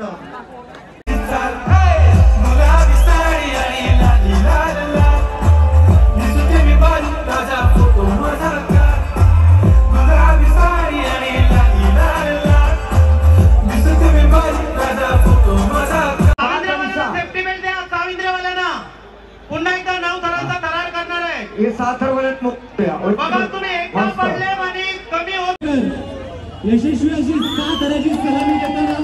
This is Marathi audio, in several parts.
होतं. पुन्हा एकदा 9 थरांचा थरार करणार आहे. हे 6 थर वरच बघा तुम्ही एकदा पडले आणि कमी होत. यशस्वी अशी 6 थराची सलामी देताना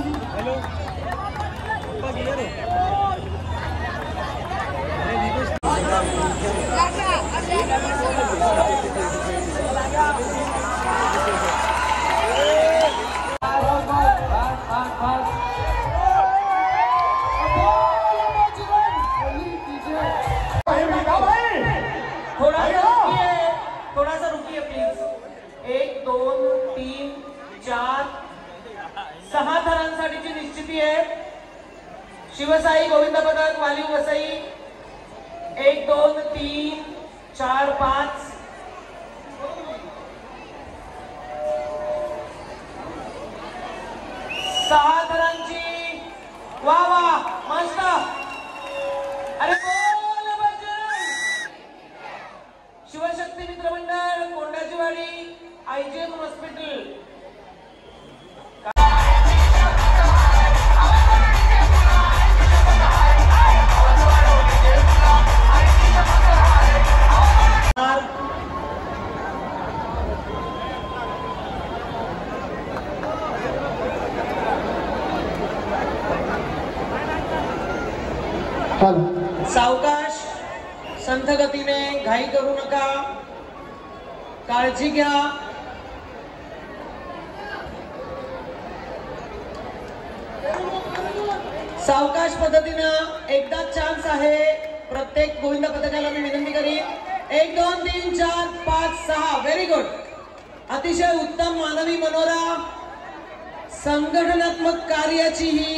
थोड़ा सा रुकिए प्लीज. 1 2 3 4 6 थरांसाठीची निश्चिती आहे. शिवसाई गोविंद पदक वालीव वसई 1 2 3 4 5 6 थरांची. वा वा मस्त. अरे बोल बजरंग. शिवशक्ती मित्र मंडळ कोंडाचीवाडी आयजीएम हॉस्पिटल. सावकाश, संथ गतीने, घाई करू नका, काळजी घ्या. सावकाश पद्धतीनं एकदा चान्स आहे. प्रत्येक गोविंद पथकाला मी विनंती करीन. 1 2 3 4 5 6. Very good. अतिशय उत्तम मानवी मनोरा. संघटनात्मक कार्याची ही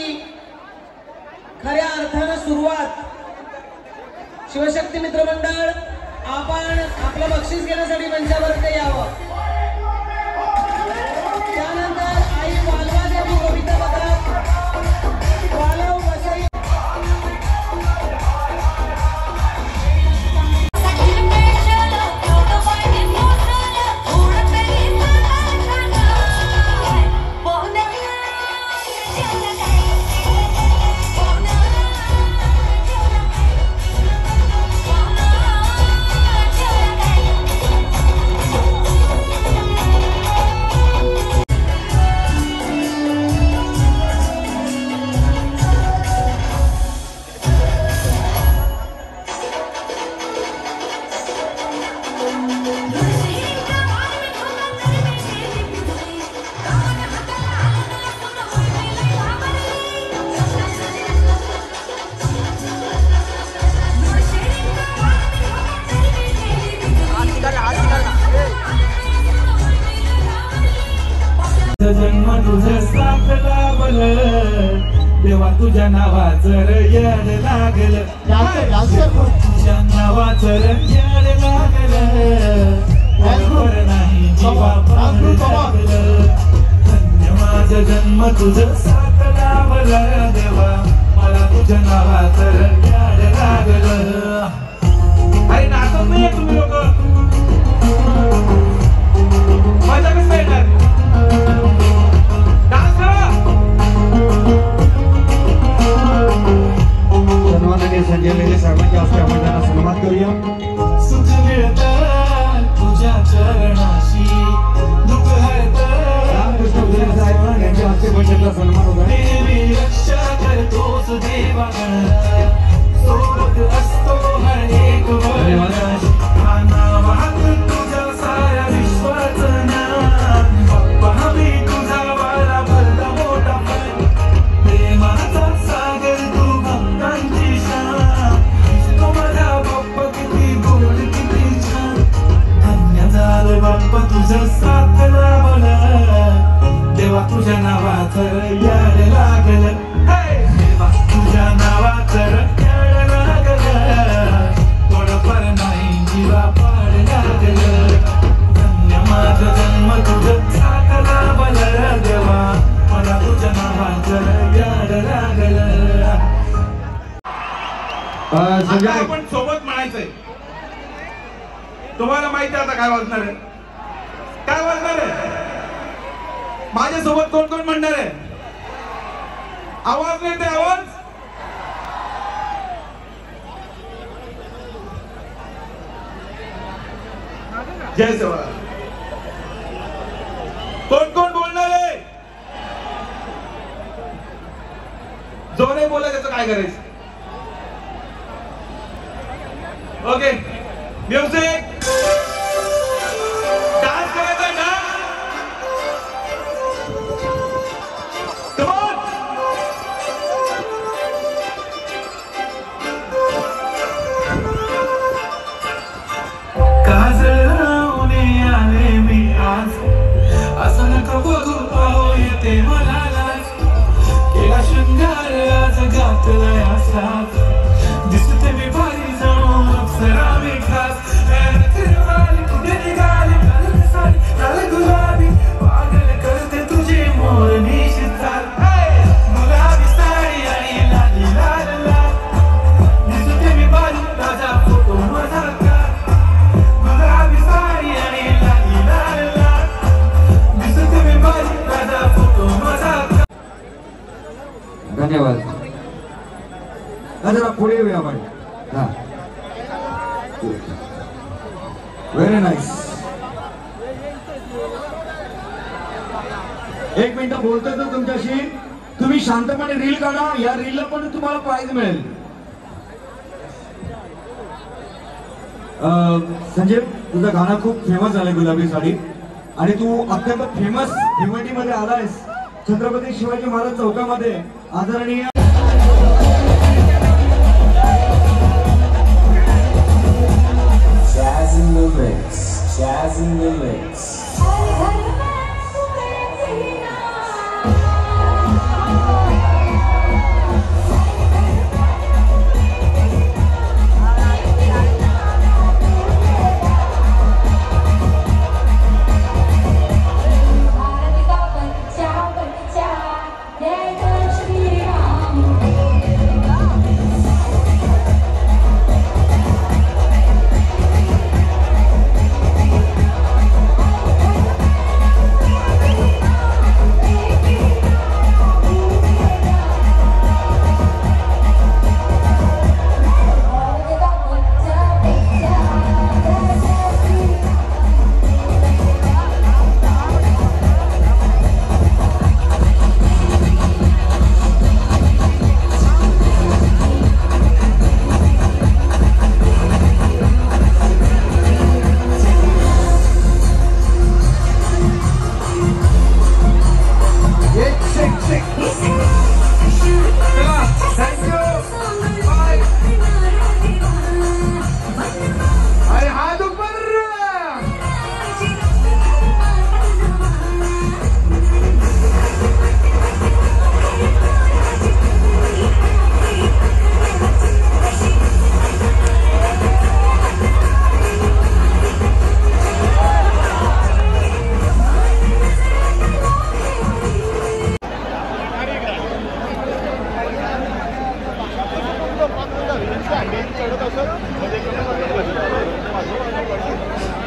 खऱ्या अर्थानं सुरुवात. शिवशक्ती मित्र मंडळ आपण आपलं बक्षीस घेण्यासाठी मंचावरती यावं. त्यानंतर आई वालवा देवी गोविंद पथक वालव वसई. जन्म तुझं साथ लाभलं देवा तुझ्या नावाचं येड लागलं. तुझ्या नावाचं येड लागलं. बरोबर नाही जीवा लागलं. धन्य माझं जन्म तुझं साथ लाभलं देवा मला तुझ्या नावाचं येड लागलं. अरे नाचत नाहीये तुम्ही लोक. मजा कसं येणार. सन्मानाने संजयलेले सर्वांच्या हस्ते आपण त्यांना सन्मान करूया. सुख मिळतं तुझ्या चरणाशी दुःख हरतं. रामकृष्ण उदय साहेब यांच्या हस्ते पण त्यांचा सन्मान होता. देवी रक्षा करतोस देवागण सोबत असतो हर एक वर्ण. नावात तुझ्या साऱ्या विश्वाचं नाम बाप्पा मी तुझा वाला भरला मोठा पण प्रेमाचा सागर तू भक्तांची शान. तो माझा बाप्पा किती गोड किती छान. धन्य झालं बाप्पा तुझं साथ लाभलं देवा तुझ्या नावाचं याड लागलं. देवा तुझ्या नावाचं याड लागलं. थोडंफार नाही जीवा पाड लागलं. धन्य माझं जन्म तुझं साथ लाभलं देवा मला तुझ्या नावाचं याड लागलं. संजय आपण सोबत म्हणायचंय. तुम्हाला माहिती आता काय वाजणार आहे, काय वाजणार आहे? माझ्यासोबत कोण कोण म्हणणार आहे? आवाज नाही ते आवाज. जय जवान. कोण कोण बोलणार आहे? जो नाही बोला त्याचं काय करायचं? Okay music. डान्स करायचा ना. Come on. काजळ लावणे आले मी आज, असं नका बघू पाहू येते मला लाज. केला शृंगार आज घातलाय असाच, दिसते मी भारी जणू अप्सरा मी खास. कुठे निघाली साडी गुलाबी, पागल करते तुझी मोरनीशी चाल. गुलाबी साडी आणि लाली लाल लाल, दिसते मी भारी राजा फोटो माझा का. गुलाबी साडी आणि लाली लाल लाल, दिसते मी भारी राजा फोटो माझा का. धन्यवाद. जरा पुढे येऊया आपण. हा व्हेरी नाईस. एक मिनिट बोलतोय तर तुमच्याशी. तुम्ही शांतपणे रील काढा, या रीलला पण तुम्हाला प्राइज मिळेल. संजय तुझं गाणं खूप फेमस झालंय गुलाबी साडी, आणि तू अत्यंत फेमस भिवंडीमध्ये आलायस. छत्रपती शिवाजी महाराज चौकामध्ये आदरणीय Jazz in the mix, jazz in the mix.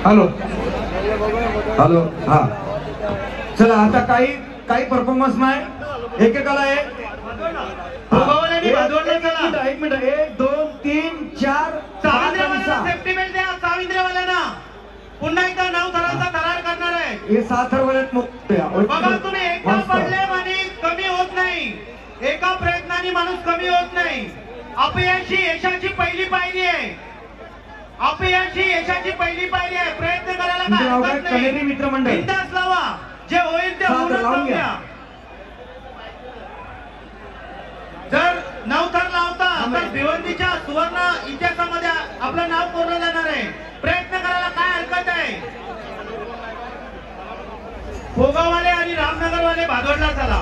Hello hello. हा चला आता काही परफॉर्मन्स नाही, एकेकाला एक मिनिट. 1 2 3 4 सेफ्टी बेल्ट द्या. साविंद्रवाल्यांना पुन्हा एकदा 9 थरांचा थरार करणार आहे. हे 7 थर वाले बघा तुम्ही एकदा पडले आणि कमी होत नाही, एका प्रयत्नाने माणूस कमी होत नाही. अपयश ही यशाची पहिली पायरी आहे. अपयश ही यशाची पहिली पायरी आहे. प्रयत्न करायला काय हरकत नाही. मित्रमंडळ बिनधास्त लावा, जे होईल ते होऊन घ्या. जर 9 थर लावता तर भिवंडीच्या सुवर्ण इतिहासामध्ये आपलं नाव कोरलं जाणार आहे. प्रयत्न करायला काय हरकत आहे. भोगावाले आणि रामनगरवाले भादोडला चला.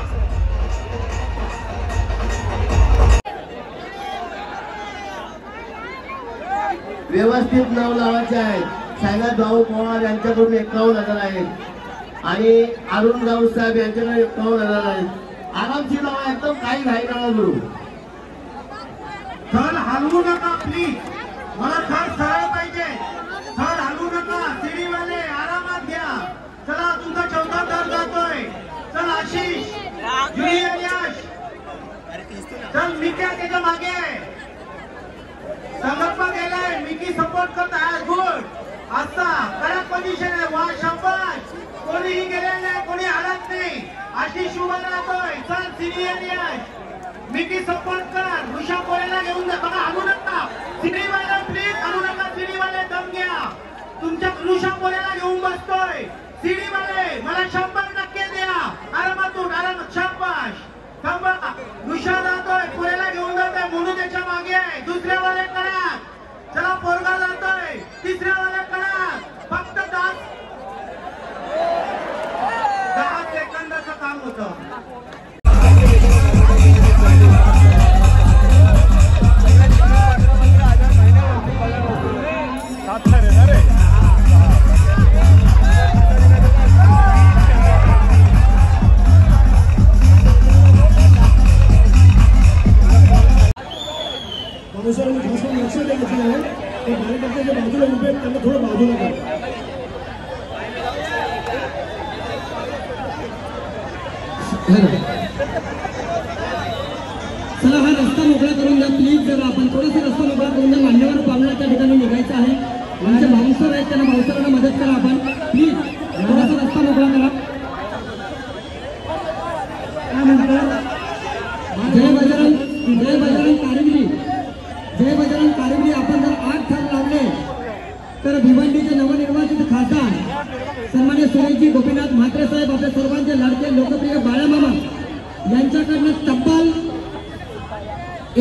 व्यवस्थित नाव लावायचे आहेत. सायनाथ भाऊ पवार यांच्याकडून 51,000 आहेत आणि अरुण राऊत साहेब यांच्याकडे 51,000 आहेत. आरामशीर लावा, एकदम काही घाई नका करू. थर हलवू नका प्लीज, मला थर सरळ पाहिजे, थर हलवू नका. सीडीवाले आरामात घ्या. चला तुमचा चौथा थर जातोय. चल आशिष, ज्युनियर यश, चल मिक्या त्याच्या मागे आहे. संगप्पा गेलाय, मिकी सपोर्ट करत आहे. गुड, आता कडक पोझिशन आहे. वा शाबाश, कोणीही गेलेलं नाही, कोणी हलत नाही. आशिष उभा राहतोय. चल सिनियर यश, मिकी सपोर्ट कर. ऋषा कोरेला घेऊन जा. बघा हलू नका सिडीवाले, प्लीज हलू नका. सिडीवाले दम घ्या. तुमच्या ऋषा कोरेला घेऊन बसतोय. सिडीवाले मला 100% द्या. आरामातून आरामात. शाबाश, थांबा. ऋषा जातोय, कोरेला घेऊन जातोय. म्हणून त्याच्या मागे आहे. दुसऱ्या वाले करा. चला पोरगा जातोय. तिसऱ्या वाले करा. फक्त 10 सेकंदाचं काम होतं. लक्ष द्यायचं आहे. ते कार्यकर्ते बाजूला उभे आहेत त्यांना थोडं बाजूला करा. चला हा रस्ता मोकळा करून द्या प्लीज. जरा आपण थोडासा रस्ता मोकळा करून द्या. मान्यवर पाहुण्या त्या ठिकाणी निघायचं आहे. आमचे बाउन्सर आहेत, त्यांना बाउन्सरांना मदत करा. आपण प्लीज थोडासा रस्ता मोकळा करा. काय म्हणतात? जय बजरंग, जय बजरंग कारिंगली, जय बजरंग कारिंगली. आपण जर 8 थर लावले तर भिवंडीचे नवनिर्वाचित खासदार सन्मान्य सुरेशजी गोपीनाथ म्हात्रे साहेब, आपल्या सर्वांचे लाडके लोकप्रिय बाळामामा यांच्याकडनं तब्बल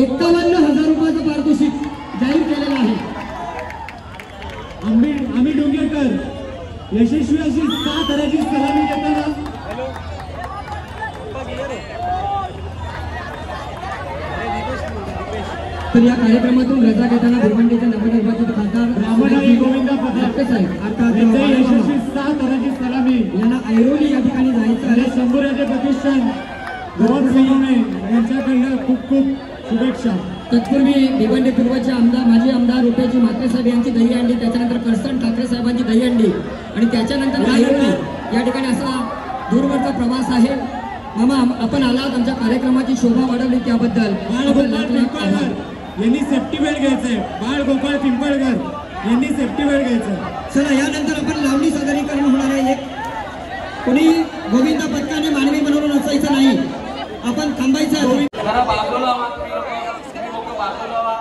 51,000 रुपयाचं पारितोषिक जाहीर केलेलं आहे. आम्ही डोंगेकर यशस्वी अशी 6 थराची सलामी देताना तर या कार्यक्रमातून रजा घेताना भिवंडीचे नवनिर्वाचित खासदार रामनाई गोविंद पदार्थ साहेब अर्थात यशस्वी 6 थराची सलामी यांना ऐरोली या ठिकाणी जायचं आहे. शंभूराजे प्रतिष्ठान गौरव सोनवणे यांच्याकडनं खूप खूप शुभेच्छा. तत्पूर्वी भिवंडी पूर्वचे आमदार, माजी आमदार रुपेजी म्हात्रे साहेब यांची दहीहंडी, त्याच्यानंतर करसन ठाकरे साहेबांची दहीहंडी आणि त्याच्यानंतर ऐरोली या ठिकाणी असा दूरवरचा प्रवास आहे. मामा, आपण आलात, आमच्या कार्यक्रमाची शोभा वाढवली त्याबद्दल यांनी सेफ्टी बेल्ट घ्यायचंय. बाळ गोपाळ पिंपळकर यांनी सेफ्टी बेल्ट घ्यायचंय. चला यानंतर आपण लावणी सादरीकरण होणार आहे. कोणी गोविंदा पथकाने मानवी बनवून असायचं नाही, आपण थांबायचं. जरा बाजूला व्हा, लोक बाजूला व्हा.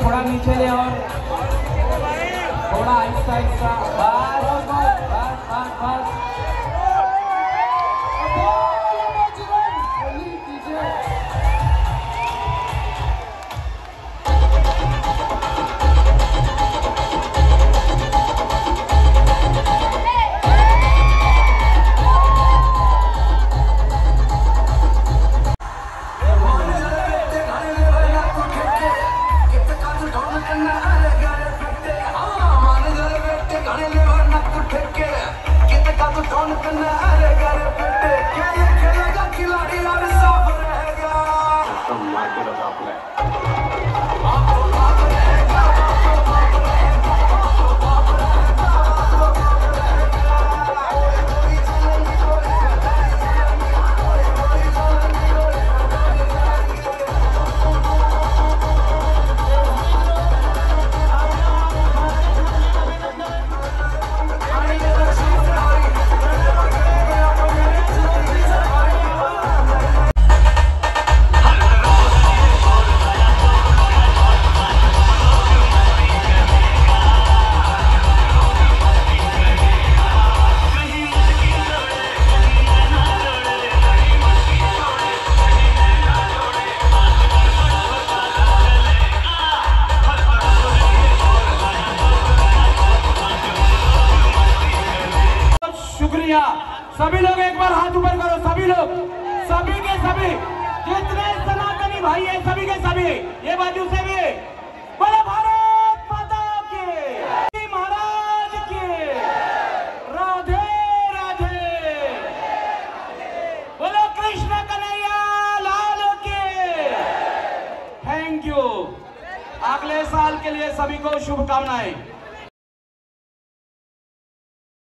थोड़ा नीचे ले और थोड़ा आहिस्ता आहिस्ता. बस बस बस बस. गाने सभी लोग एक बार हाथ ऊपर करो, सभी लोग, सभी के सभी जितने सनातनी भाई है सभी के सभी, ये बाजू से भी बोलो भारत माता की, महाराज की, राधे राधे, बोलो कृष्ण कन्हैया लाल की। Thank you. अगले साल के लिए सभी को शुभकामनाएं।